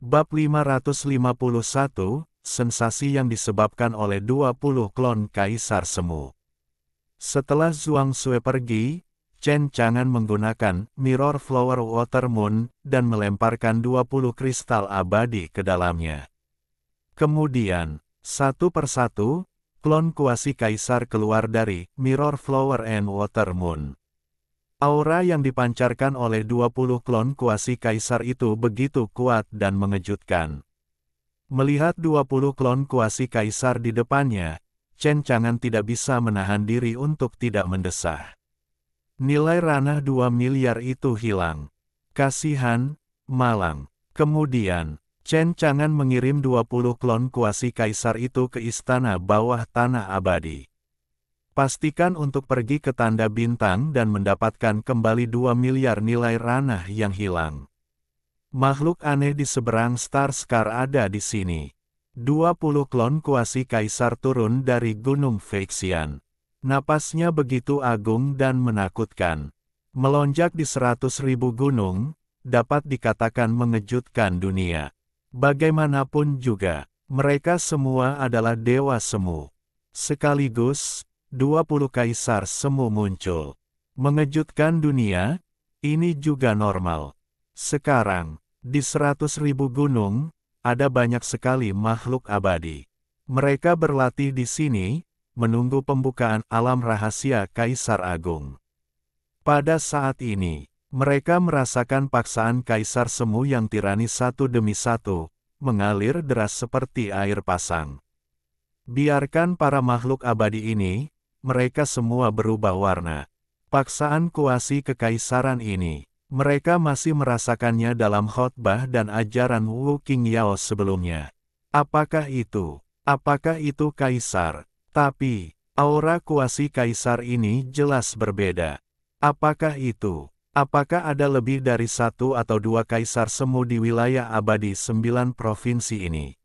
Bab 551, sensasi yang disebabkan oleh 20 klon Kaisar Semu. Setelah Zhuang Sui pergi, Chen Chang'an menggunakan Mirror Flower Water Moon dan melemparkan 20 kristal abadi ke dalamnya. Kemudian, satu persatu, klon kuasi Kaisar keluar dari Mirror Flower and Water Moon. Aura yang dipancarkan oleh 20 klon kuasi Kaisar itu begitu kuat dan mengejutkan. Melihat 20 klon kuasi Kaisar di depannya, Chen Chang'an tidak bisa menahan diri untuk tidak mendesah. Nilai ranah 2 miliar itu hilang. Kasihan, malang. Kemudian, Chen Chang'an mengirim 20 klon kuasi Kaisar itu ke istana bawah tanah abadi. Pastikan untuk pergi ke tanda bintang dan mendapatkan kembali 2 miliar nilai ranah yang hilang. Makhluk aneh di seberang Star Scar ada di sini. 20 klon kuasi Kaisar turun dari Gunung Feixian. Napasnya begitu agung dan menakutkan. Melonjak di 100.000 gunung, dapat dikatakan mengejutkan dunia. Bagaimanapun juga, mereka semua adalah dewa semu. Sekaligus, 20 Kaisar Semu muncul. Mengejutkan dunia, ini juga normal. Sekarang, di 100.000 gunung, ada banyak sekali makhluk abadi. Mereka berlatih di sini, menunggu pembukaan alam rahasia Kaisar Agung. Pada saat ini, mereka merasakan paksaan Kaisar Semu yang tirani satu demi satu, mengalir deras seperti air pasang. Biarkan para makhluk abadi ini, mereka semua berubah warna. Paksaan kuasi kekaisaran ini, mereka masih merasakannya dalam khotbah dan ajaran Wu Qingyao sebelumnya. Apakah itu? Apakah itu Kaisar? Tapi, aura kuasi Kaisar ini jelas berbeda. Apakah itu? Apakah ada lebih dari satu atau dua Kaisar Semu di wilayah abadi 9 provinsi ini?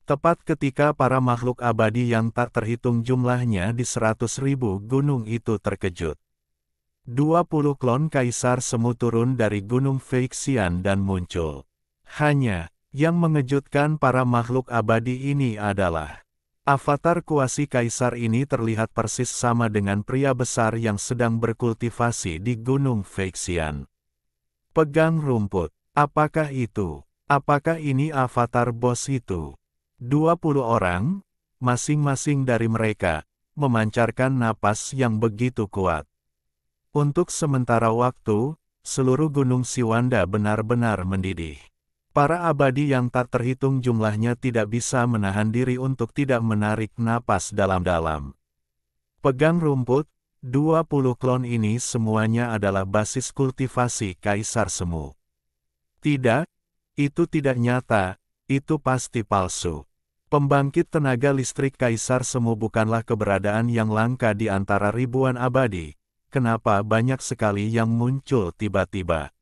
Tepat ketika para makhluk abadi yang tak terhitung jumlahnya di 100.000 gunung itu terkejut. 20 klon Kaisar Semu turun dari Gunung Feixian dan muncul. Hanya, yang mengejutkan para makhluk abadi ini adalah, avatar kuasi Kaisar ini terlihat persis sama dengan pria besar yang sedang berkultivasi di Gunung Feixian. Pegang rumput, apakah itu? Apakah ini avatar bos itu? 20 orang, masing-masing dari mereka, memancarkan napas yang begitu kuat. Untuk sementara waktu, seluruh gunung Siwanda benar-benar mendidih. Para abadi yang tak terhitung jumlahnya tidak bisa menahan diri untuk tidak menarik napas dalam-dalam. Pegang rumput, 20 klon ini semuanya adalah basis kultivasi Kaisar Semu. Tidak, itu tidak nyata, itu pasti palsu. Pembangkit tenaga listrik Kaisar Semu bukanlah keberadaan yang langka di antara ribuan abadi. Kenapa banyak sekali yang muncul tiba-tiba?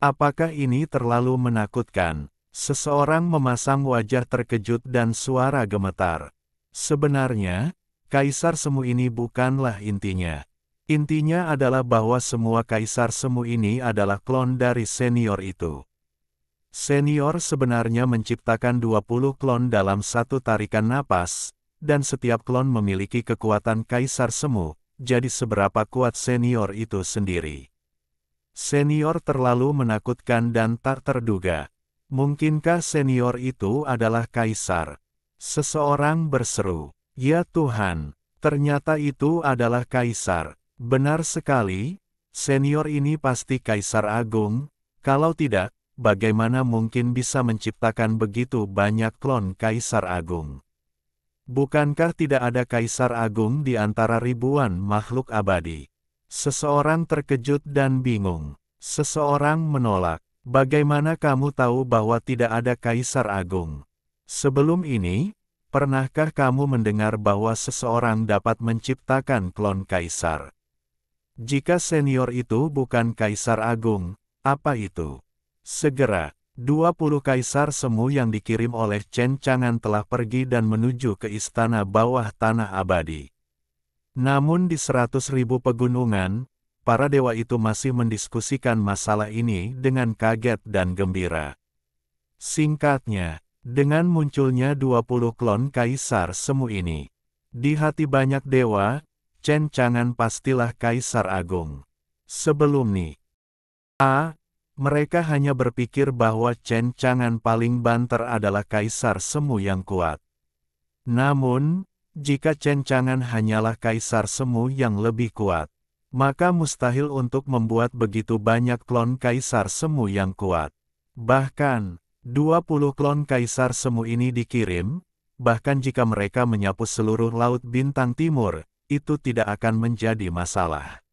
Apakah ini terlalu menakutkan? Seseorang memasang wajah terkejut dan suara gemetar. Sebenarnya, Kaisar Semu ini bukanlah intinya. Intinya adalah bahwa semua Kaisar Semu ini adalah klon dari senior itu. Senior sebenarnya menciptakan 20 klon dalam satu tarikan napas, dan setiap klon memiliki kekuatan Kaisar Semu, jadi seberapa kuat senior itu sendiri. Senior terlalu menakutkan dan tak terduga. Mungkinkah senior itu adalah Kaisar? Seseorang berseru, "Ya Tuhan, ternyata itu adalah Kaisar." Benar sekali, senior ini pasti Kaisar Agung, kalau tidak, bagaimana mungkin bisa menciptakan begitu banyak klon Kaisar Agung? Bukankah tidak ada Kaisar Agung di antara ribuan makhluk abadi? Seseorang terkejut dan bingung. Seseorang menolak. Bagaimana kamu tahu bahwa tidak ada Kaisar Agung? Sebelum ini, pernahkah kamu mendengar bahwa seseorang dapat menciptakan klon Kaisar? Jika senior itu bukan Kaisar Agung, apa itu? Segera, 20 Kaisar Semu yang dikirim oleh Chen Chang'an telah pergi dan menuju ke istana bawah tanah abadi. Namun di 100.000 pegunungan, para dewa itu masih mendiskusikan masalah ini dengan kaget dan gembira. Singkatnya, dengan munculnya 20 klon Kaisar Semu ini, di hati banyak dewa, Chen Chang'an pastilah Kaisar Agung. Sebelum ni, mereka hanya berpikir bahwa Chen Chang'an paling banter adalah Kaisar Semu yang kuat. Namun, jika Chen Chang'an hanyalah Kaisar Semu yang lebih kuat, maka mustahil untuk membuat begitu banyak klon Kaisar Semu yang kuat. Bahkan, 20 klon Kaisar Semu ini dikirim, bahkan jika mereka menyapu seluruh Laut Bintang Timur, itu tidak akan menjadi masalah.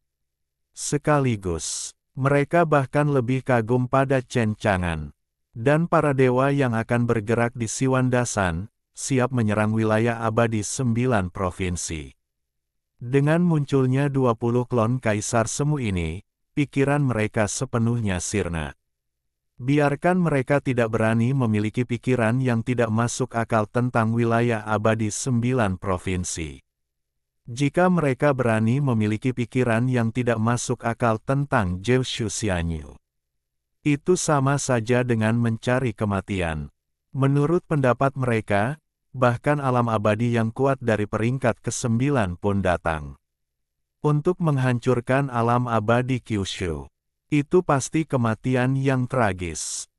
Sekaligus, mereka bahkan lebih kagum pada Chen Chang'an. Dan para dewa yang akan bergerak di Siwandasan, siap menyerang wilayah abadi 9 provinsi. Dengan munculnya 20 klon Kaisar Semu ini, pikiran mereka sepenuhnya sirna. Biarkan mereka tidak berani memiliki pikiran yang tidak masuk akal tentang wilayah abadi 9 provinsi. Jika mereka berani memiliki pikiran yang tidak masuk akal tentang Jiushu Xianyu, itu sama saja dengan mencari kematian. Menurut pendapat mereka, bahkan alam abadi yang kuat dari peringkat ke-9 pun datang untuk menghancurkan alam abadi Kyushu. Itu pasti kematian yang tragis.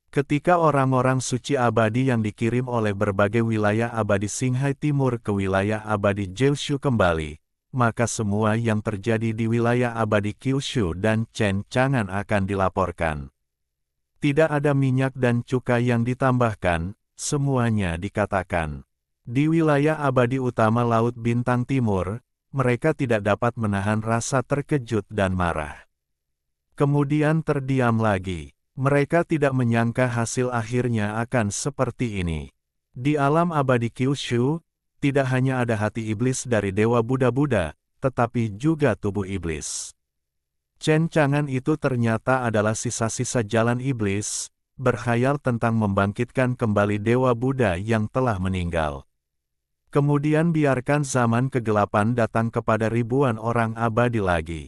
Ketika orang-orang suci abadi yang dikirim oleh berbagai wilayah abadi Qinghai Timur ke wilayah abadi Jiushu kembali, maka semua yang terjadi di wilayah abadi Kyushu dan Chen Chang'an akan dilaporkan. Tidak ada minyak dan cukai yang ditambahkan, semuanya dikatakan. Di wilayah abadi utama Laut Bintang Timur, mereka tidak dapat menahan rasa terkejut dan marah. Kemudian terdiam lagi. Mereka tidak menyangka hasil akhirnya akan seperti ini. Di alam abadi Kyushu, tidak hanya ada hati iblis dari Dewa Buddha-Buddha, tetapi juga tubuh iblis. Chen Chang'an itu ternyata adalah sisa-sisa jalan iblis, berkhayal tentang membangkitkan kembali Dewa Buddha yang telah meninggal. Kemudian biarkan zaman kegelapan datang kepada ribuan orang abadi lagi.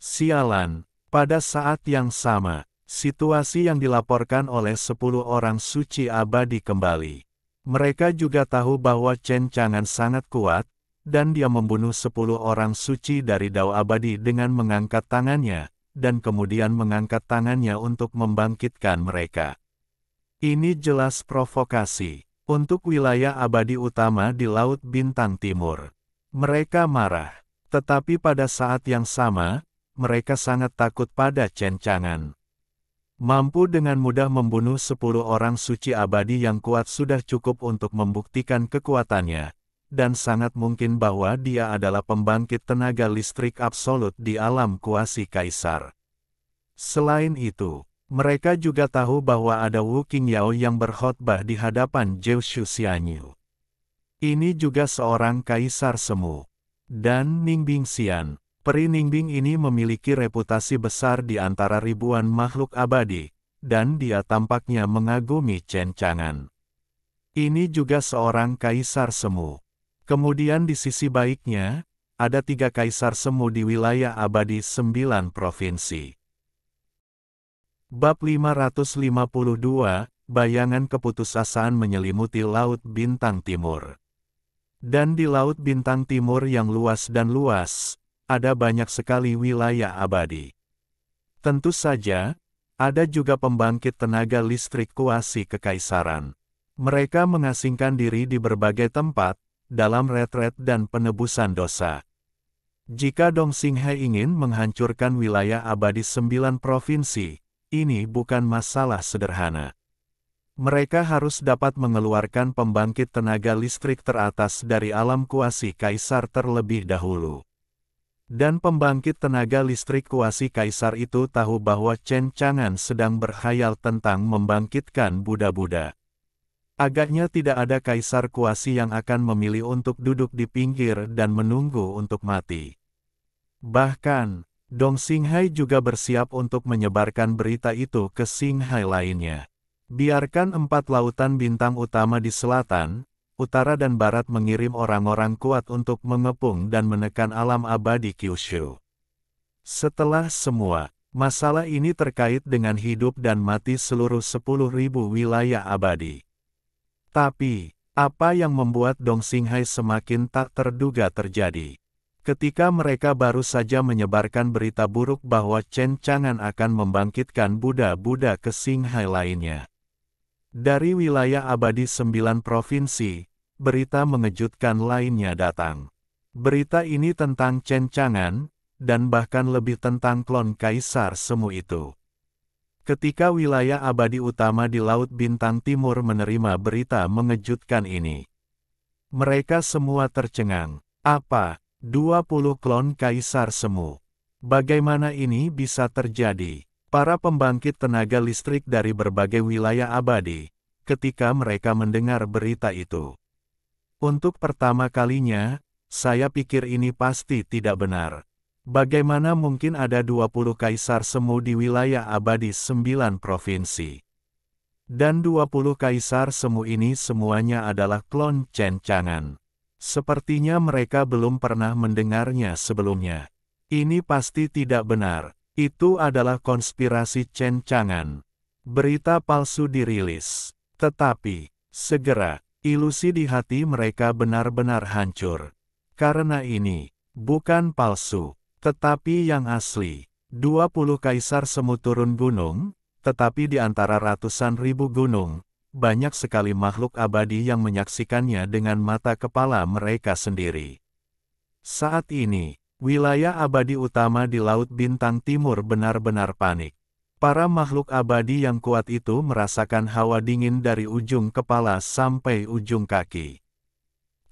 Sialan, pada saat yang sama, situasi yang dilaporkan oleh 10 orang suci abadi kembali. Mereka juga tahu bahwa Chen Chang'an sangat kuat, dan dia membunuh 10 orang suci dari Dao abadi dengan mengangkat tangannya, dan kemudian mengangkat tangannya untuk membangkitkan mereka. Ini jelas provokasi untuk wilayah abadi utama di Laut Bintang Timur. Mereka marah, tetapi pada saat yang sama, mereka sangat takut pada Chen Chang'an. Mampu dengan mudah membunuh 10 orang suci abadi yang kuat sudah cukup untuk membuktikan kekuatannya, dan sangat mungkin bahwa dia adalah pembangkit tenaga listrik absolut di alam kuasi kaisar. Selain itu, mereka juga tahu bahwa ada Wu Qingyao yang berkhotbah di hadapan Jiushu Xianyu. Ini juga seorang kaisar semu. Dan Ningbing Xian, peri Ningbing ini memiliki reputasi besar di antara ribuan makhluk abadi, dan dia tampaknya mengagumi Chen Chang'an. Ini juga seorang kaisar semu. Kemudian di sisi baiknya, ada 3 kaisar semu di wilayah abadi 9 provinsi. Bab 552, Bayangan keputusasaan menyelimuti Laut Bintang Timur. Dan di Laut Bintang Timur yang luas dan luas, ada banyak sekali wilayah abadi. Tentu saja, ada juga pembangkit tenaga listrik kuasi kekaisaran. Mereka mengasingkan diri di berbagai tempat, dalam retret dan penebusan dosa. Jika Dong Qinghai ingin menghancurkan wilayah abadi 9 provinsi, ini bukan masalah sederhana. Mereka harus dapat mengeluarkan pembangkit tenaga listrik teratas dari alam kuasi kaisar terlebih dahulu. Dan pembangkit tenaga listrik kuasi kaisar itu tahu bahwa Chen Chang'an sedang berkhayal tentang membangkitkan Buddha-Buddha. Agaknya tidak ada kaisar kuasi yang akan memilih untuk duduk di pinggir dan menunggu untuk mati. Bahkan, Dong Qinghai juga bersiap untuk menyebarkan berita itu ke Qinghai lainnya. Biarkan 4 lautan bintang utama di selatan, utara dan barat mengirim orang-orang kuat untuk mengepung dan menekan alam abadi Kyushu. Setelah semua, Masalah ini terkait dengan hidup dan mati seluruh 10.000 wilayah abadi. Tapi, apa yang membuat Dong Xinghai semakin tak terduga terjadi? Ketika mereka baru saja menyebarkan berita buruk bahwa Chen Chang'an akan membangkitkan Buddha-Buddha ke Xinghai lainnya. Dari wilayah abadi 9 provinsi, berita mengejutkan lainnya datang. Berita ini tentang Chen Chang'an, dan bahkan lebih tentang klon Kaisar Semu itu. Ketika wilayah abadi utama di Laut Bintang Timur menerima berita mengejutkan ini, mereka semua tercengang. Apa? 20 klon Kaisar Semu. Bagaimana ini bisa terjadi? Para pembangkit tenaga listrik dari berbagai wilayah abadi, ketika mereka mendengar berita itu. Untuk pertama kalinya, saya pikir ini pasti tidak benar. Bagaimana mungkin ada 20 kaisar semu di wilayah abadi 9 provinsi? Dan 20 kaisar semu ini semuanya adalah klon Chen Chang'an. Sepertinya mereka belum pernah mendengarnya sebelumnya. Ini pasti tidak benar. Itu adalah konspirasi Chen Chang'an. Berita palsu dirilis. Tetapi, segera, ilusi di hati mereka benar-benar hancur. Karena ini, bukan palsu, tetapi yang asli. 20 kaisar semu turun gunung, tetapi di antara ratusan ribu gunung, banyak sekali makhluk abadi yang menyaksikannya dengan mata kepala mereka sendiri. Saat ini, wilayah abadi utama di Laut Bintang Timur benar-benar panik. Para makhluk abadi yang kuat itu merasakan hawa dingin dari ujung kepala sampai ujung kaki.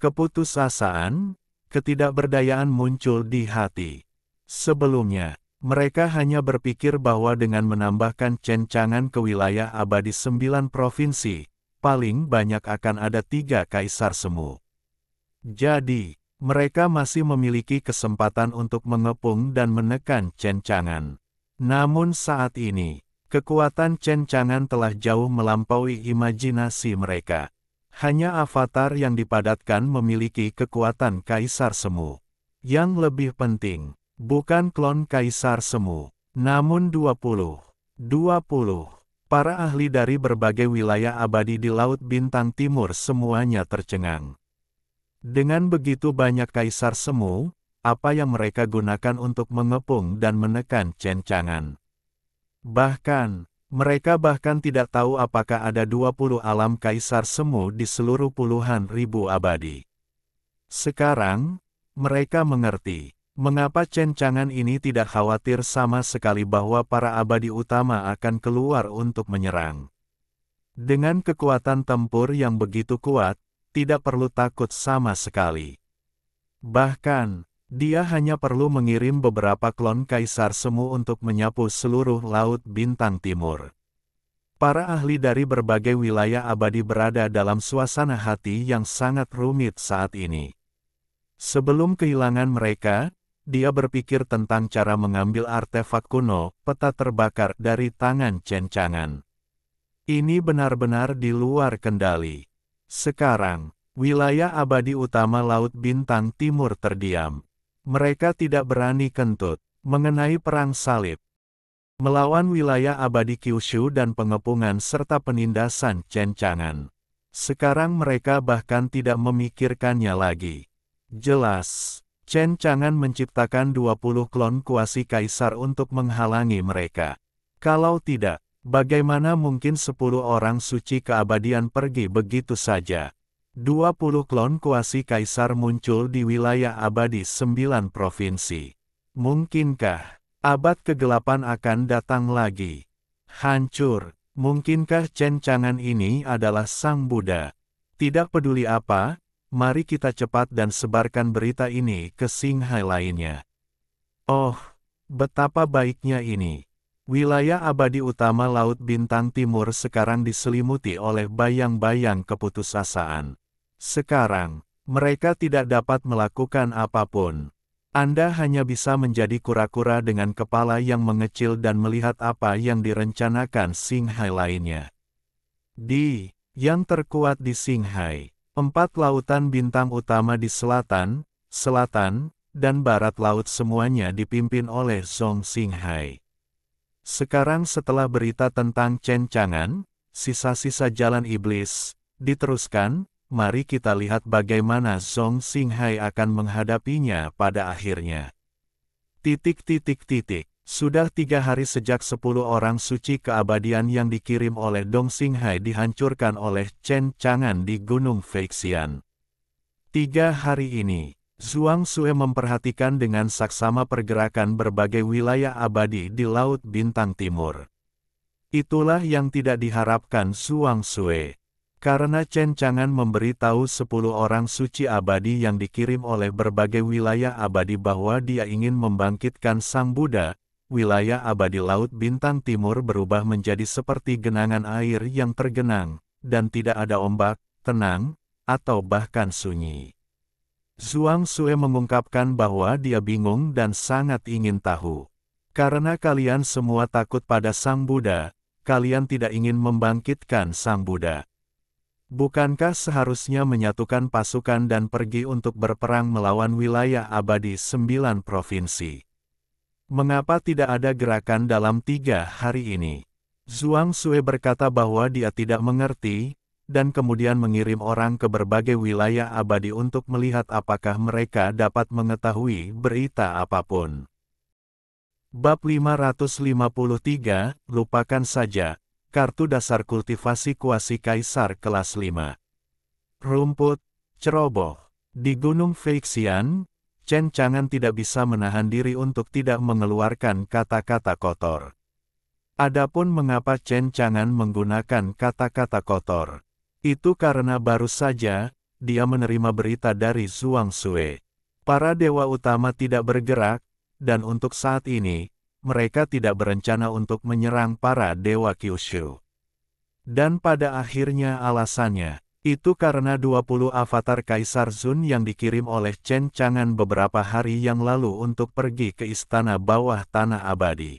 Keputusasaan, ketidakberdayaan muncul di hati. Sebelumnya, mereka hanya berpikir bahwa dengan menambahkan Chen Chang'an ke wilayah abadi 9 provinsi, paling banyak akan ada 3 kaisar semu. Jadi, mereka masih memiliki kesempatan untuk mengepung dan menekan Chen Chang'an. Namun saat ini, kekuatan Chen Chang'an telah jauh melampaui imajinasi mereka. Hanya avatar yang dipadatkan memiliki kekuatan kaisar semu. Yang lebih penting, bukan klon Kaisar Semu, namun 20 para ahli dari berbagai wilayah abadi di Laut Bintang Timur semuanya tercengang. Dengan begitu banyak Kaisar Semu, apa yang mereka gunakan untuk mengepung dan menekan Chen Chang'an? Bahkan, mereka bahkan tidak tahu apakah ada 20 alam Kaisar Semu di seluruh puluhan ribu abadi. Sekarang, mereka mengerti. Mengapa Chen Chang'an ini tidak khawatir sama sekali bahwa para abadi utama akan keluar untuk menyerang? Dengan kekuatan tempur yang begitu kuat, tidak perlu takut sama sekali. Bahkan, dia hanya perlu mengirim beberapa klon Kaisar Semu untuk menyapu seluruh Laut Bintang Timur. Para ahli dari berbagai wilayah abadi berada dalam suasana hati yang sangat rumit saat ini. Sebelum kehilangan mereka, dia berpikir tentang cara mengambil artefak kuno, peta terbakar dari tangan Chen Chang'an. Ini benar-benar di luar kendali. Sekarang, wilayah abadi utama Laut Bintang Timur terdiam. Mereka tidak berani kentut mengenai perang salib. Melawan wilayah abadi Kyushu dan pengepungan serta penindasan Chen Chang'an. Sekarang mereka bahkan tidak memikirkannya lagi. Jelas, Chen Chang'an menciptakan 20 klon kuasi kaisar untuk menghalangi mereka. Kalau tidak, bagaimana mungkin 10 orang suci keabadian pergi begitu saja? 20 klon kuasi kaisar muncul di wilayah abadi 9 provinsi. Mungkinkah abad kegelapan akan datang lagi? Hancur. Mungkinkah Chen Chang'an ini adalah Sang Buddha? Tidak peduli apa, mari kita cepat dan sebarkan berita ini ke Xinghai lainnya. Oh, betapa baiknya ini. Wilayah abadi utama Laut Bintang Timur sekarang diselimuti oleh bayang-bayang keputusasaan. Sekarang, mereka tidak dapat melakukan apapun. Anda hanya bisa menjadi kura-kura dengan kepala yang mengecil dan melihat apa yang direncanakan Xinghai lainnya. Yang terkuat di Xinghai. 4 lautan bintang utama di selatan, selatan, dan barat laut semuanya dipimpin oleh Zhong Xinghai. Sekarang setelah berita tentang Chen Chang'an, sisa-sisa jalan iblis, diteruskan, mari kita lihat bagaimana Zhong Xinghai akan menghadapinya pada akhirnya. Sudah 3 hari sejak 10 orang suci keabadian yang dikirim oleh Dong Xinghai dihancurkan oleh Chen Chang'an di Gunung Feixian. 3 hari ini, Zhuang Sue memperhatikan dengan saksama pergerakan berbagai wilayah abadi di Laut Bintang Timur. Itulah yang tidak diharapkan Zhuang Sue. Karena Chen Chang'an memberitahu 10 orang suci abadi yang dikirim oleh berbagai wilayah abadi bahwa dia ingin membangkitkan Sang Buddha, wilayah abadi Laut Bintang Timur berubah menjadi seperti genangan air yang tergenang, dan tidak ada ombak, tenang, atau bahkan sunyi. Zhuang Sue mengungkapkan bahwa dia bingung dan sangat ingin tahu. Karena kalian semua takut pada Sang Buddha, kalian tidak ingin membangkitkan Sang Buddha. Bukankah seharusnya menyatukan pasukan dan pergi untuk berperang melawan wilayah abadi 9 provinsi? Mengapa tidak ada gerakan dalam 3 hari ini? Zhuang Sue berkata bahwa dia tidak mengerti, dan kemudian mengirim orang ke berbagai wilayah abadi untuk melihat apakah mereka dapat mengetahui berita apapun. Bab 553, lupakan saja, kartu dasar kultivasi kuasi kaisar kelas 5. Rumput, ceroboh. Di Gunung Feixian, Chen Chang'an tidak bisa menahan diri untuk tidak mengeluarkan kata-kata kotor. Adapun mengapa Chen Chang'an menggunakan kata-kata kotor, itu karena baru saja dia menerima berita dari Zhuang Sue. Para dewa utama tidak bergerak, dan untuk saat ini, mereka tidak berencana untuk menyerang para dewa Kyushu. Dan pada akhirnya alasannya, itu karena 20 avatar Kaisar Zun yang dikirim oleh Chen Chang'an beberapa hari yang lalu untuk pergi ke istana bawah tanah abadi.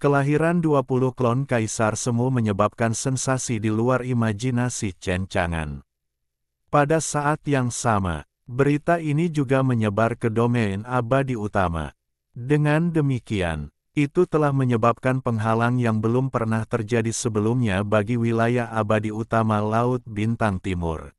Kelahiran 20 klon Kaisar Semu menyebabkan sensasi di luar imajinasi Chen Chang'an. Pada saat yang sama, berita ini juga menyebar ke domain abadi utama. Dengan demikian, itu telah menyebabkan penghalang yang belum pernah terjadi sebelumnya bagi wilayah abadi utama Laut Bintang Timur.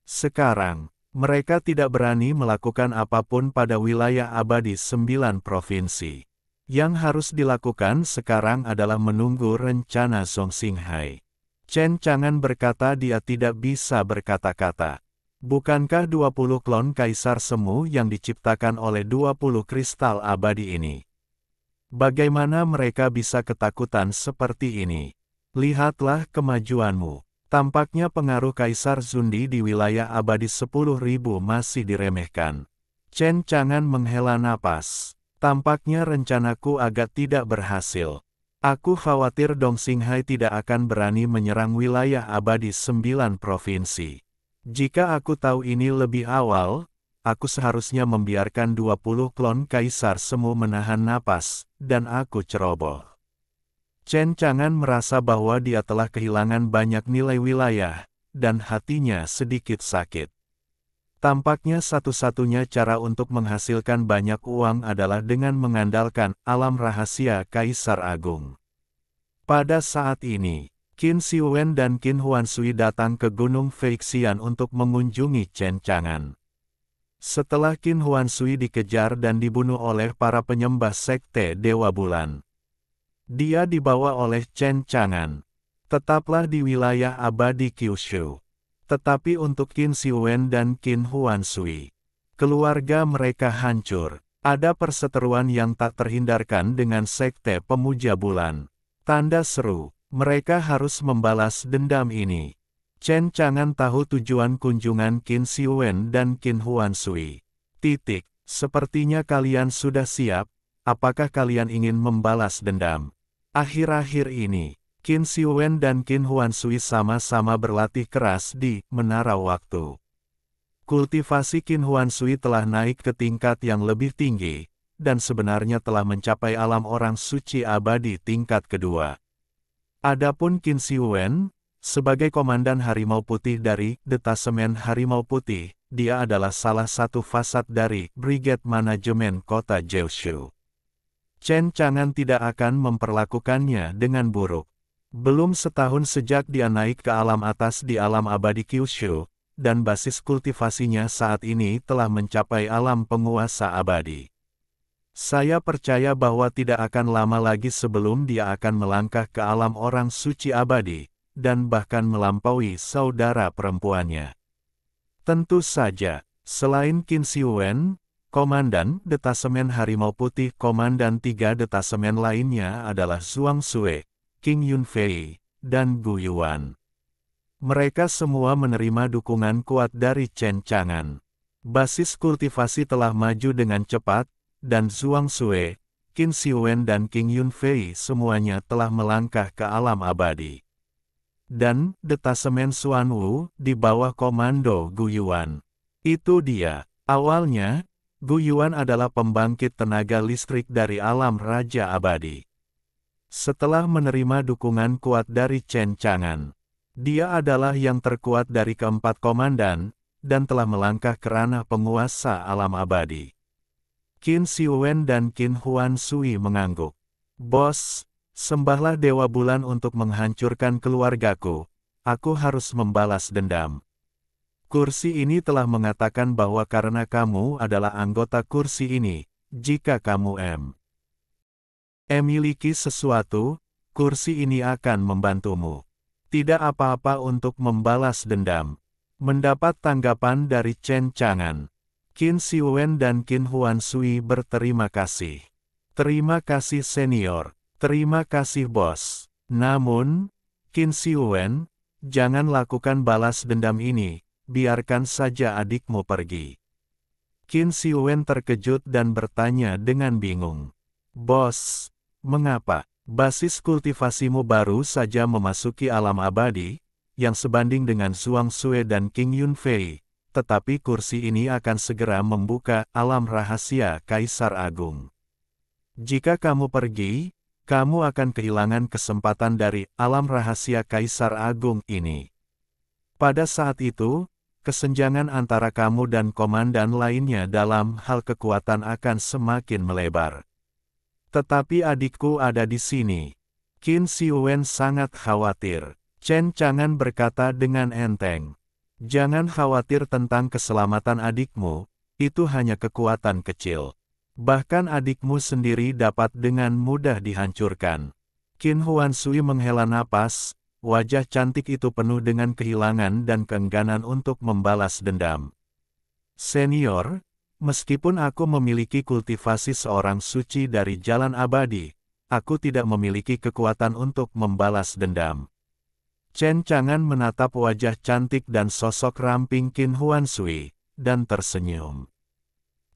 Sekarang, mereka tidak berani melakukan apapun pada wilayah abadi 9 provinsi. Yang harus dilakukan sekarang adalah menunggu rencana Zhong Xinghai. Chen Chang'an berkata dia tidak bisa berkata-kata. Bukankah 20 klon Kaisar Semu yang diciptakan oleh 20 kristal abadi ini? Bagaimana mereka bisa ketakutan seperti ini? Lihatlah kemajuanmu. Tampaknya pengaruh Kaisar Zundi di wilayah abadi 10.000 masih diremehkan. Chen Chang'an menghela napas. Tampaknya rencanaku agak tidak berhasil. Aku khawatir Dong Xinghai tidak akan berani menyerang wilayah abadi 9 provinsi. Jika aku tahu ini lebih awal, aku seharusnya membiarkan 20 klon Kaisar Semu menahan napas, dan aku ceroboh. Chen Chang'an merasa bahwa dia telah kehilangan banyak nilai wilayah, dan hatinya sedikit sakit. Tampaknya satu-satunya cara untuk menghasilkan banyak uang adalah dengan mengandalkan alam rahasia Kaisar Agung. Pada saat ini, Qin Shiwen dan Qin Huanshui datang ke Gunung Feixian untuk mengunjungi Chen Chang'an. Setelah Qin Huanshui dikejar dan dibunuh oleh para penyembah sekte Dewa Bulan, dia dibawa oleh Chen Chang'an. Tetaplah di wilayah abadi Kyushu. Tetapi untuk Qin Shiwen dan Qin Huanshui, keluarga mereka hancur. Ada perseteruan yang tak terhindarkan dengan sekte pemuja bulan. Tanda seru, mereka harus membalas dendam ini. Chen Chang'an tahu tujuan kunjungan Qin Shiwen dan Qin Huanshui. Sepertinya kalian sudah siap, apakah kalian ingin membalas dendam? Akhir-akhir ini, Qin Shiwen dan Qin Huanshui sama-sama berlatih keras di Menara Waktu. Kultivasi Qin Huanshui telah naik ke tingkat yang lebih tinggi, dan sebenarnya telah mencapai alam orang suci abadi tingkat kedua. Adapun Qin Shiwen, sebagai komandan Harimau Putih dari Detasemen Harimau Putih, dia adalah salah satu fasad dari Brigade Manajemen Kota Jeoshu. Chen Chang'an tidak akan memperlakukannya dengan buruk. Belum setahun sejak dia naik ke alam atas di alam abadi Kyushu, dan basis kultivasinya saat ini telah mencapai alam penguasa abadi. Saya percaya bahwa tidak akan lama lagi sebelum dia akan melangkah ke alam orang suci abadi, dan bahkan melampaui saudara perempuannya. Tentu saja, selain Qin Shiwen, Komandan Detasemen Harimau Putih, Komandan 3 detasemen lainnya adalah Zhuang Sui, Qing Yunfei, dan Gu Yuan. Mereka semua menerima dukungan kuat dari Chen Chang'an. Basis kultivasi telah maju dengan cepat, dan Zhuang Sui, Qin Shiwen dan Qing Yunfei semuanya telah melangkah ke alam abadi. Dan Detasemen Xuanwu di bawah komando Gu Yuan. Itu dia. Awalnya, Gu Yuan adalah pembangkit tenaga listrik dari alam Raja Abadi. Setelah menerima dukungan kuat dari Chen Chang'an, dia adalah yang terkuat dari keempat komandan, dan telah melangkah ke ranah penguasa alam abadi. Qin Shiwen dan Qin Huan Sui mengangguk. Bos, sembahlah Dewa Bulan untuk menghancurkan keluargaku, aku harus membalas dendam. Kursi ini telah mengatakan bahwa karena kamu adalah anggota kursi ini, jika kamu memiliki sesuatu, kursi ini akan membantumu. Tidak apa-apa untuk membalas dendam. Mendapat tanggapan dari Chen Chang'an, Qin Shiwen dan Qin Huan Sui berterima kasih. Terima kasih senior, terima kasih bos. Namun, Qin Shiwen, jangan lakukan balas dendam ini. Biarkan saja adikmu pergi. Qin Shiwen terkejut dan bertanya dengan bingung. Bos, mengapa? Basis kultivasimu baru saja memasuki alam abadi, yang sebanding dengan Zhuang Sui dan Qing Yunfei, tetapi kursi ini akan segera membuka alam rahasia Kaisar Agung. Jika kamu pergi, kamu akan kehilangan kesempatan dari alam rahasia Kaisar Agung ini. Pada saat itu, kesenjangan antara kamu dan komandan lainnya dalam hal kekuatan akan semakin melebar. Tetapi adikku ada di sini. Qin Shiwen sangat khawatir. Chen Chang'an berkata dengan enteng. Jangan khawatir tentang keselamatan adikmu, itu hanya kekuatan kecil. Bahkan adikmu sendiri dapat dengan mudah dihancurkan. Qin Huan Sui menghela napas. Wajah cantik itu penuh dengan kehilangan dan keengganan untuk membalas dendam. Senior, meskipun aku memiliki kultivasi seorang suci dari jalan abadi, aku tidak memiliki kekuatan untuk membalas dendam. Chen Chang'an menatap wajah cantik dan sosok ramping Qin Huan Sui, dan tersenyum.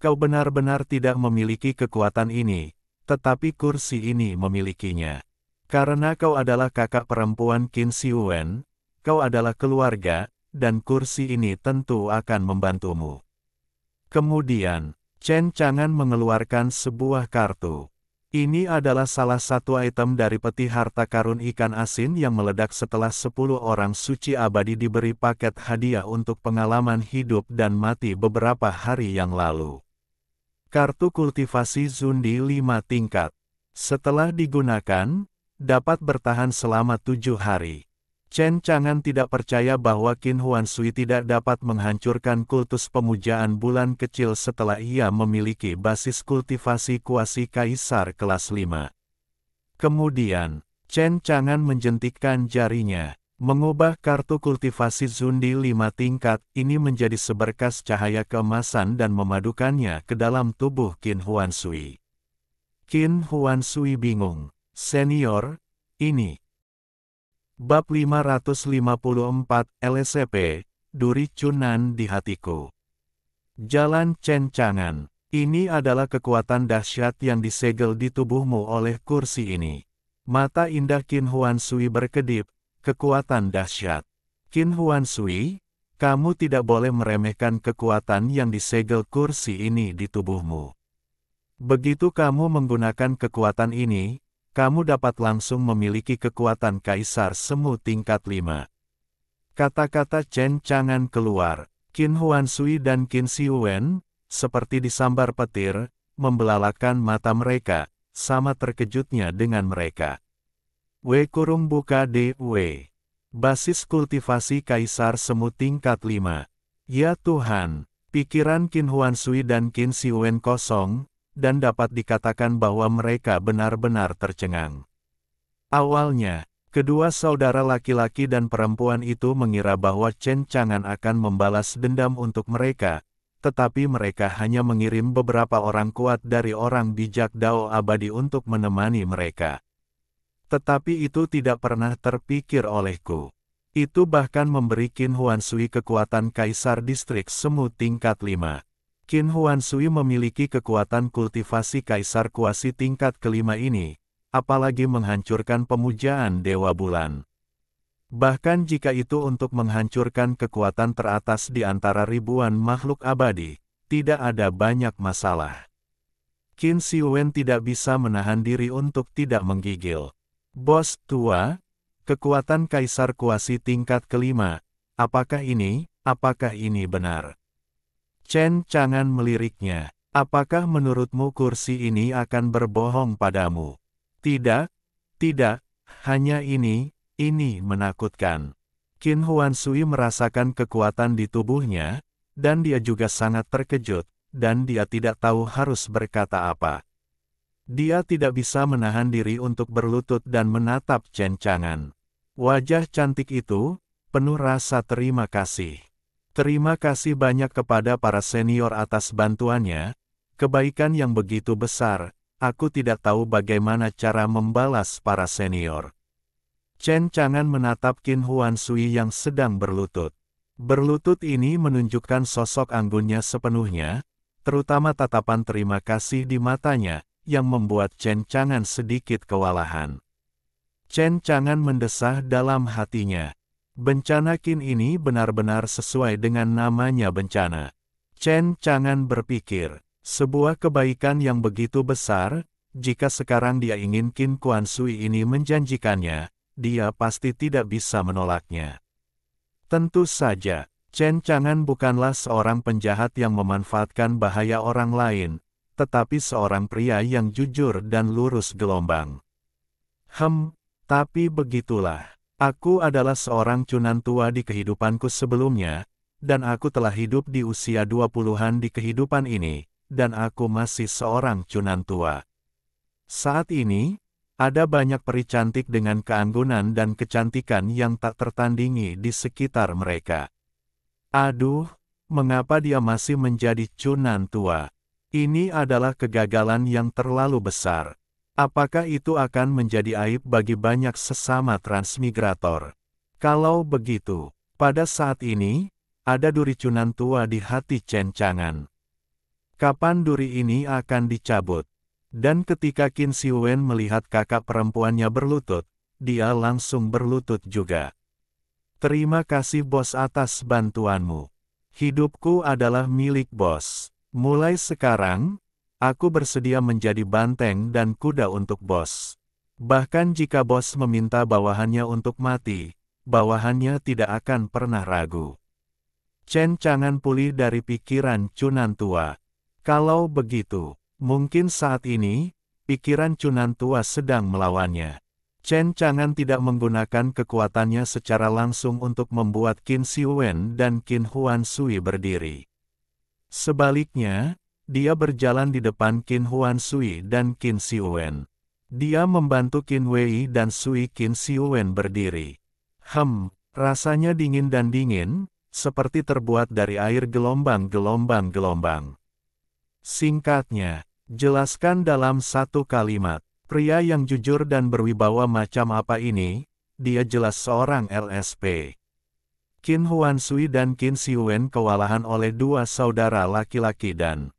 Kau benar-benar tidak memiliki kekuatan ini, tetapi kursi ini memilikinya. Karena kau adalah kakak perempuan Qin Shiwen, kau adalah keluarga, dan kursi ini tentu akan membantumu. Kemudian, Chen Chang'an mengeluarkan sebuah kartu. Ini adalah salah satu item dari peti harta karun ikan asin yang meledak setelah 10 orang suci abadi diberi paket hadiah untuk pengalaman hidup dan mati beberapa hari yang lalu. Kartu kultivasi Zundi 5 tingkat. Setelah digunakan, dapat bertahan selama 7 hari. Chen Chang'an tidak percaya bahwa Qin Huan Sui tidak dapat menghancurkan kultus pemujaan bulan kecil setelah ia memiliki basis kultivasi kuasi kaisar kelas 5. Kemudian, Chen Chang'an menjentikkan jarinya, mengubah kartu kultivasi Zundi 5 tingkat ini menjadi seberkas cahaya keemasan dan memadukannya ke dalam tubuh Qin Huan Sui. Qin Huan Sui bingung. Senior, ini. Bab 554 LSP, Duri Cunan di hatiku. Jalan Chen Chang'an. Ini adalah kekuatan dahsyat yang disegel di tubuhmu oleh kursi ini. Mata indah Qin Huan Sui berkedip, kekuatan dahsyat. Qin Huan Sui, kamu tidak boleh meremehkan kekuatan yang disegel kursi ini di tubuhmu. Begitu kamu menggunakan kekuatan ini, kamu dapat langsung memiliki kekuatan Kaisar Semu tingkat 5. Kata-kata Chen Chang'an keluar. Qin Huan Sui dan Qin Shiwen, seperti disambar petir, membelalakan mata mereka, sama terkejutnya dengan mereka. W. Basis kultivasi Kaisar Semu tingkat 5. Ya Tuhan, pikiran Qin Huansui dan Qin Xiwen kosong, dan dapat dikatakan bahwa mereka benar-benar tercengang. Awalnya, kedua saudara laki-laki dan perempuan itu mengira bahwa Chen Chang'an akan membalas dendam untuk mereka, tetapi mereka hanya mengirim beberapa orang kuat dari orang bijak Dao abadi untuk menemani mereka. Tetapi itu tidak pernah terpikir olehku. Itu bahkan memberi Qin Huansui kekuatan Kaisar Distrik Semu tingkat 5. Qin Huansui memiliki kekuatan kultivasi Kaisar Kuasi tingkat kelima ini, apalagi menghancurkan pemujaan Dewa Bulan. Bahkan jika itu untuk menghancurkan kekuatan teratas di antara ribuan makhluk abadi, tidak ada banyak masalah. Qin Xiwen tidak bisa menahan diri untuk tidak menggigil. Bos tua, kekuatan Kaisar Kuasi tingkat kelima, apakah ini benar? Chen Chang'an meliriknya, apakah menurutmu kursi ini akan berbohong padamu? Tidak, hanya ini menakutkan. Qin Huansui merasakan kekuatan di tubuhnya, dan dia juga sangat terkejut, dan dia tidak tahu harus berkata apa. Dia tidak bisa menahan diri untuk berlutut dan menatap Chen Chang'an. Wajah cantik itu, penuh rasa terima kasih. Terima kasih banyak kepada para senior atas bantuannya, kebaikan yang begitu besar, aku tidak tahu bagaimana cara membalas para senior. Chen Chang'an menatap Qin Huansui yang sedang berlutut. Berlutut ini menunjukkan sosok anggunnya sepenuhnya, terutama tatapan terima kasih di matanya, yang membuat Chen Chang'an sedikit kewalahan. Chen Chang'an mendesah dalam hatinya. Bencana Qin ini benar-benar sesuai dengan namanya bencana. Chen Chang'an berpikir, sebuah kebaikan yang begitu besar, jika sekarang dia ingin Qin Huansui ini menjanjikannya, dia pasti tidak bisa menolaknya. Tentu saja, Chen Chang'an bukanlah seorang penjahat yang memanfaatkan bahaya orang lain, tetapi seorang pria yang jujur dan lurus gelombang. Tapi begitulah. Aku adalah seorang cunan tua di kehidupanku sebelumnya, dan aku telah hidup di usia 20-an di kehidupan ini, dan aku masih seorang cunan tua. Saat ini, ada banyak peri cantik dengan keanggunan dan kecantikan yang tak tertandingi di sekitar mereka. Aduh, mengapa dia masih menjadi cunan tua? Ini adalah kegagalan yang terlalu besar. Apakah itu akan menjadi aib bagi banyak sesama transmigrator? Kalau begitu, pada saat ini, ada duri cunan tua di hati Chen Chang'an. Kapan duri ini akan dicabut? Dan ketika Qin Xiwen melihat kakak perempuannya berlutut, dia langsung berlutut juga. Terima kasih bos atas bantuanmu. Hidupku adalah milik bos. Mulai sekarang, aku bersedia menjadi banteng dan kuda untuk bos. Bahkan jika bos meminta bawahannya untuk mati, bawahannya tidak akan pernah ragu. Chen Chang'an pulih dari pikiran cunan tua. Kalau begitu, mungkin saat ini, pikiran cunan tua sedang melawannya. Chen Chang'an tidak menggunakan kekuatannya secara langsung untuk membuat Qin Xiwen dan Qin Huansui berdiri. Sebaliknya, dia berjalan di depan Qin Huansui dan Qin Xiwen. Dia membantu Qin Wei dan Sui Qin Xiwen berdiri. Rasanya dingin dan dingin, seperti terbuat dari air gelombang-gelombang. Singkatnya, jelaskan dalam satu kalimat. Pria yang jujur dan berwibawa macam apa ini? Dia jelas seorang LSP. Qin Huansui dan Qin Xiwen kewalahan oleh dua saudara laki-laki dan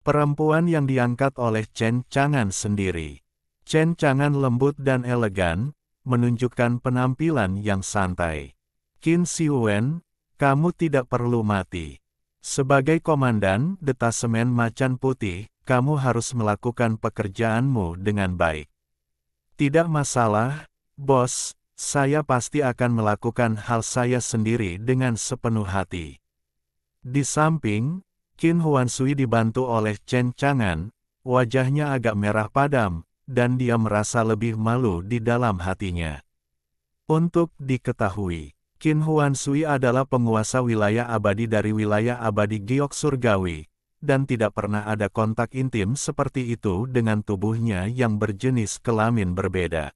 perempuan yang diangkat oleh Chen Chang'an sendiri. Chen Chang'an lembut dan elegan, menunjukkan penampilan yang santai. Qin Xiwen, kamu tidak perlu mati. Sebagai komandan detasemen Macan Putih, kamu harus melakukan pekerjaanmu dengan baik. Tidak masalah, bos, saya pasti akan melakukan hal saya sendiri dengan sepenuh hati. Di samping, Qin Huansui dibantu oleh Chen Chang'an, wajahnya agak merah padam, dan dia merasa lebih malu di dalam hatinya. Untuk diketahui, Qin Huansui adalah penguasa wilayah abadi dari wilayah abadi Giok Surgawi, dan tidak pernah ada kontak intim seperti itu dengan tubuhnya yang berjenis kelamin berbeda.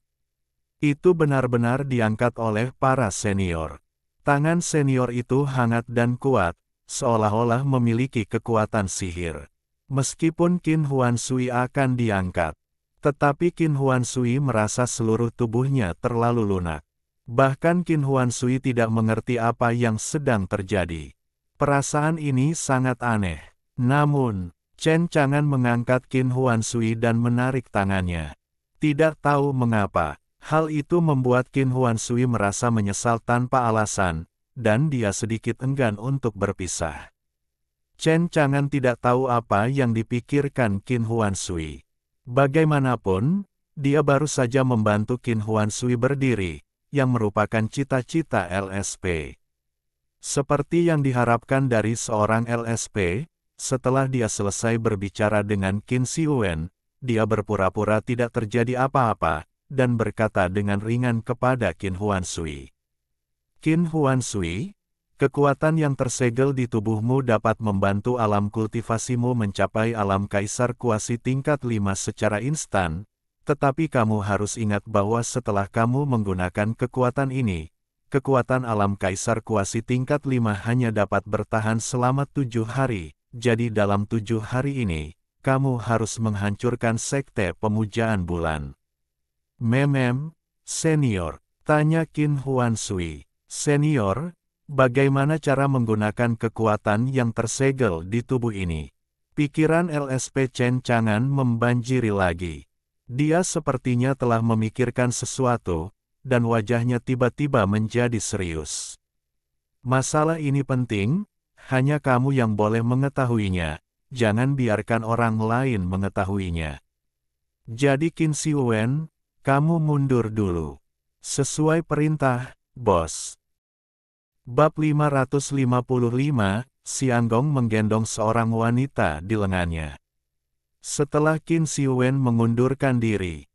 Itu benar-benar diangkat oleh para senior. Tangan senior itu hangat dan kuat, seolah-olah memiliki kekuatan sihir. Meskipun Qin Huansui akan diangkat, tetapi Qin Huansui merasa seluruh tubuhnya terlalu lunak. Bahkan Qin Huansui tidak mengerti apa yang sedang terjadi. Perasaan ini sangat aneh. Namun, Chen Chang'an mengangkat Qin Huansui dan menarik tangannya. Tidak tahu mengapa, hal itu membuat Qin Huansui merasa menyesal tanpa alasan, dan dia sedikit enggan untuk berpisah. Chen Chang'an tidak tahu apa yang dipikirkan Qin Huansui. Bagaimanapun, dia baru saja membantu Qin Huansui berdiri, yang merupakan cita-cita LSP. Seperti yang diharapkan dari seorang LSP, setelah dia selesai berbicara dengan Qin Xiwen, dia berpura-pura tidak terjadi apa-apa, dan berkata dengan ringan kepada Qin Huansui. Qin Huansui, kekuatan yang tersegel di tubuhmu dapat membantu alam kultivasimu mencapai alam kaisar kuasi tingkat 5 secara instan, tetapi kamu harus ingat bahwa setelah kamu menggunakan kekuatan ini, kekuatan alam kaisar kuasi tingkat 5 hanya dapat bertahan selama 7 hari, jadi dalam 7 hari ini, kamu harus menghancurkan sekte pemujaan bulan. Senior, tanya Qin Huansui. Senior, bagaimana cara menggunakan kekuatan yang tersegel di tubuh ini? Pikiran LSP Chen Chang'an membanjiri lagi. Dia sepertinya telah memikirkan sesuatu, dan wajahnya tiba-tiba menjadi serius. Masalah ini penting, hanya kamu yang boleh mengetahuinya, jangan biarkan orang lain mengetahuinya. Jadi Qin Xiwen, kamu mundur dulu. Sesuai perintah, bos. Bab 555, Xianggong menggendong seorang wanita di lengannya. Setelah Qin Xiwen mengundurkan diri,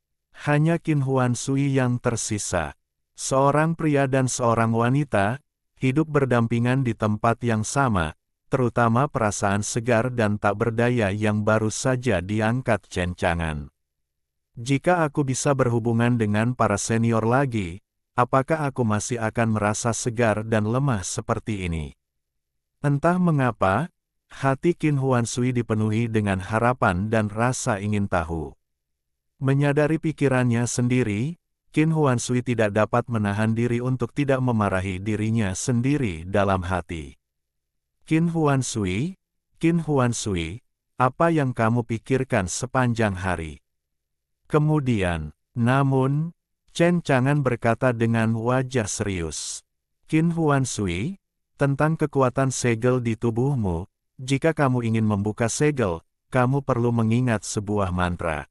hanya Qin Huansui yang tersisa. Seorang pria dan seorang wanita, hidup berdampingan di tempat yang sama, terutama perasaan segar dan tak berdaya yang baru saja diangkat Chen Chang'an. Jika aku bisa berhubungan dengan para senior lagi, apakah aku masih akan merasa segar dan lemah seperti ini? Entah mengapa, hati Qin Huansui dipenuhi dengan harapan dan rasa ingin tahu. Menyadari pikirannya sendiri, Qin Huansui tidak dapat menahan diri untuk tidak memarahi dirinya sendiri dalam hati. Qin Huansui, apa yang kamu pikirkan sepanjang hari? Kemudian, namun, Chen Chang'an berkata dengan wajah serius. Qin Huansui, tentang kekuatan segel di tubuhmu, jika kamu ingin membuka segel, kamu perlu mengingat sebuah mantra.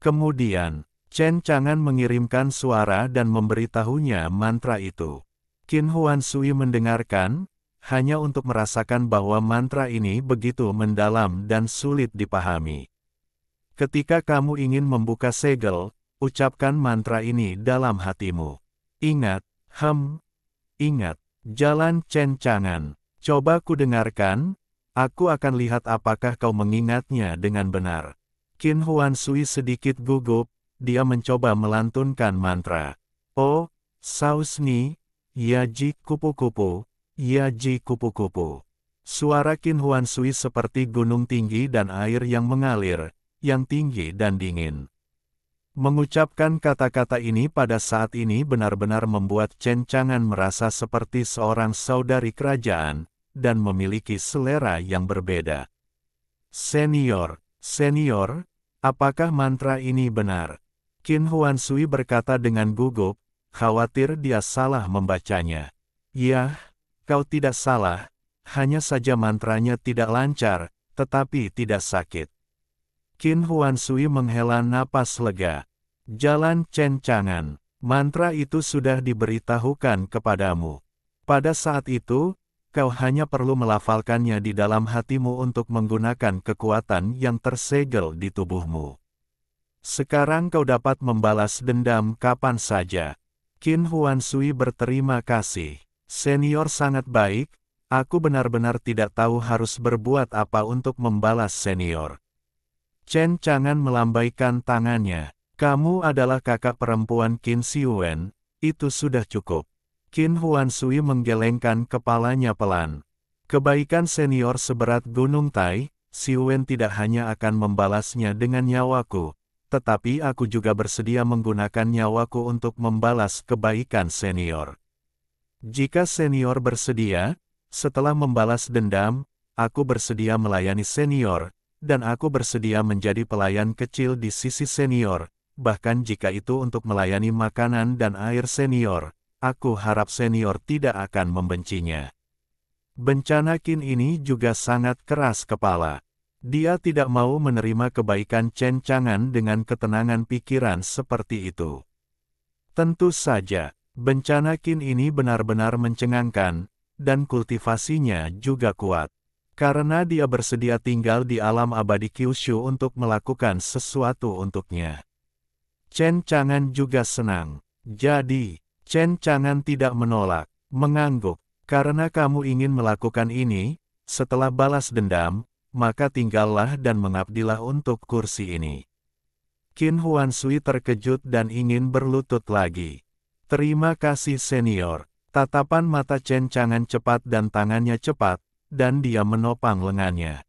Kemudian, Chen Chang'an mengirimkan suara dan memberitahunya mantra itu. Qin Huansui mendengarkan, hanya untuk merasakan bahwa mantra ini begitu mendalam dan sulit dipahami. Ketika kamu ingin membuka segel, ucapkan mantra ini dalam hatimu. Ingat, ingat, jalan Chen Chang'an. Coba ku dengarkan, aku akan lihat apakah kau mengingatnya dengan benar. Qin Huansui sedikit gugup, dia mencoba melantunkan mantra. Oh, saus ni, yaji kupu-kupu, yaji kupu-kupu. Suara Qin Huansui seperti gunung tinggi dan air yang mengalir, yang tinggi dan dingin. Mengucapkan kata-kata ini pada saat ini benar-benar membuat Chen Chang'an merasa seperti seorang saudari kerajaan, dan memiliki selera yang berbeda. Senior, apakah mantra ini benar? Qin Huansui berkata dengan gugup, khawatir dia salah membacanya. Ya, kau tidak salah, hanya saja mantranya tidak lancar, tetapi tidak sakit. Qin Huansui menghela napas lega. Jalan Chen Chang'an, mantra itu sudah diberitahukan kepadamu. Pada saat itu, kau hanya perlu melafalkannya di dalam hatimu untuk menggunakan kekuatan yang tersegel di tubuhmu. Sekarang kau dapat membalas dendam kapan saja. Qin Huansui berterima kasih. Senior sangat baik, aku benar-benar tidak tahu harus berbuat apa untuk membalas senior. Chen Chang'an melambaikan tangannya. Kamu adalah kakak perempuan Qin Xiuwen, itu sudah cukup. Qin Huansui menggelengkan kepalanya pelan. Kebaikan senior seberat gunung Tai, Xiuwen tidak hanya akan membalasnya dengan nyawaku, tetapi aku juga bersedia menggunakan nyawaku untuk membalas kebaikan senior. Jika senior bersedia, setelah membalas dendam, aku bersedia melayani senior, dan aku bersedia menjadi pelayan kecil di sisi senior, bahkan jika itu untuk melayani makanan dan air senior, aku harap senior tidak akan membencinya. Bencana Qin ini juga sangat keras kepala. Dia tidak mau menerima kebaikan Chen Chang'an dengan ketenangan pikiran seperti itu. Tentu saja, bencana Qin ini benar-benar mencengangkan, dan kultivasinya juga kuat. Karena dia bersedia tinggal di alam abadi Kyushu untuk melakukan sesuatu untuknya. Chen Chang'an juga senang. Jadi, Chen Chang'an tidak menolak, mengangguk. Karena kamu ingin melakukan ini, setelah balas dendam, maka tinggallah dan mengabdilah untuk kursi ini. Qin Huansui terkejut dan ingin berlutut lagi. Terima kasih senior. Tatapan mata Chen Chang'an cepat dan tangannya cepat, dan dia menopang lengannya.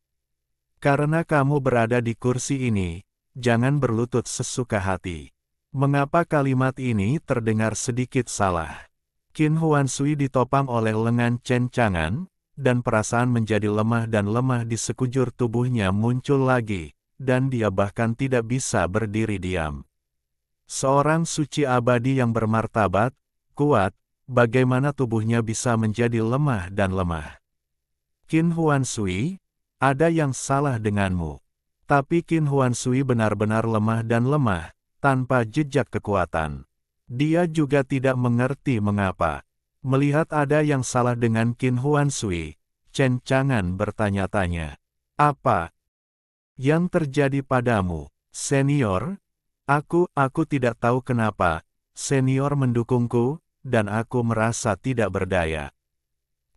Karena kamu berada di kursi ini, jangan berlutut sesuka hati. Mengapa kalimat ini terdengar sedikit salah? Qin Huansui ditopang oleh lengan Chen Chang'an, dan perasaan menjadi lemah dan lemah di sekujur tubuhnya muncul lagi, dan dia bahkan tidak bisa berdiri diam. Seorang suci abadi yang bermartabat, kuat, bagaimana tubuhnya bisa menjadi lemah dan lemah? Qin Huansui, ada yang salah denganmu. Tapi Qin Huansui benar-benar lemah dan lemah, tanpa jejak kekuatan. Dia juga tidak mengerti mengapa. Melihat ada yang salah dengan Qin Huansui, Chen Chang'an bertanya-tanya. Apa yang terjadi padamu, senior? Aku tidak tahu kenapa, senior mendukungku, dan aku merasa tidak berdaya.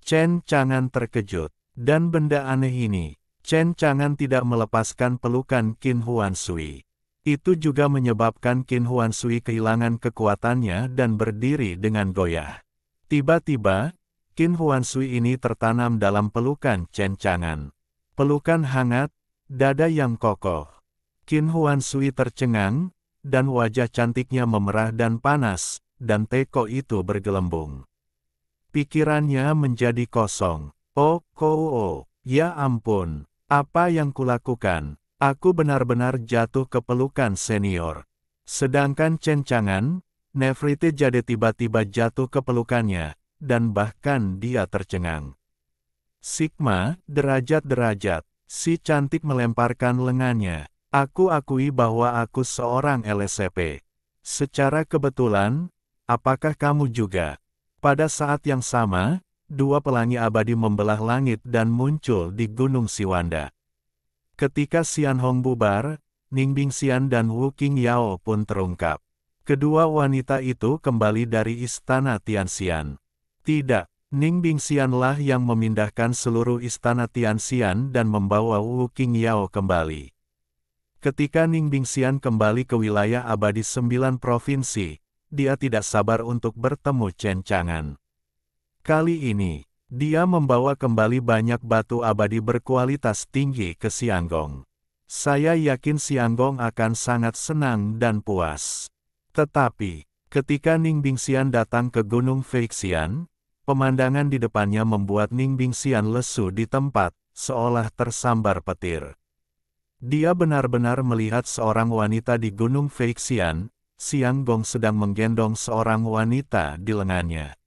Chen Chang'an terkejut. Dan benda aneh ini, Chen Chang'an tidak melepaskan pelukan Qin Huansui. Itu juga menyebabkan Qin Huansui kehilangan kekuatannya dan berdiri dengan goyah. Tiba-tiba, Qin Huansui ini tertanam dalam pelukan Chen Chang'an. Pelukan hangat, dada yang kokoh. Qin Huansui tercengang, dan wajah cantiknya memerah dan panas, dan teko itu bergelembung. Pikirannya menjadi kosong. Ya ampun, apa yang kulakukan? Aku benar-benar jatuh ke pelukan senior. Sedangkan Chen Chang'an, Nefrite Jade tiba-tiba jatuh ke pelukannya, dan bahkan dia tercengang. Sigma, derajat-derajat, si cantik melemparkan lengannya. Aku akui bahwa aku seorang LSP. Secara kebetulan, apakah kamu juga? Pada saat yang sama, dua pelangi abadi membelah langit dan muncul di Gunung Siwanda. Ketika Xian Hong bubar, Ning Bingxian dan Wu Qingyao pun terungkap. Kedua wanita itu kembali dari istana Tianxian. Tidak, Ning Bingxianlah yang memindahkan seluruh istana Tianxian dan membawa Wu Qingyao kembali. Ketika Ning Bingxian kembali ke wilayah abadi 9 provinsi, dia tidak sabar untuk bertemu Chen Chang'an. Kali ini, dia membawa kembali banyak batu abadi berkualitas tinggi ke Xianggong. Saya yakin Xianggong akan sangat senang dan puas. Tetapi, ketika Ning Bingxian datang ke Gunung Feixian, pemandangan di depannya membuat Ning Bingxian lesu di tempat, seolah tersambar petir. Dia benar-benar melihat seorang wanita di Gunung Feixian, Xianggong sedang menggendong seorang wanita di lengannya.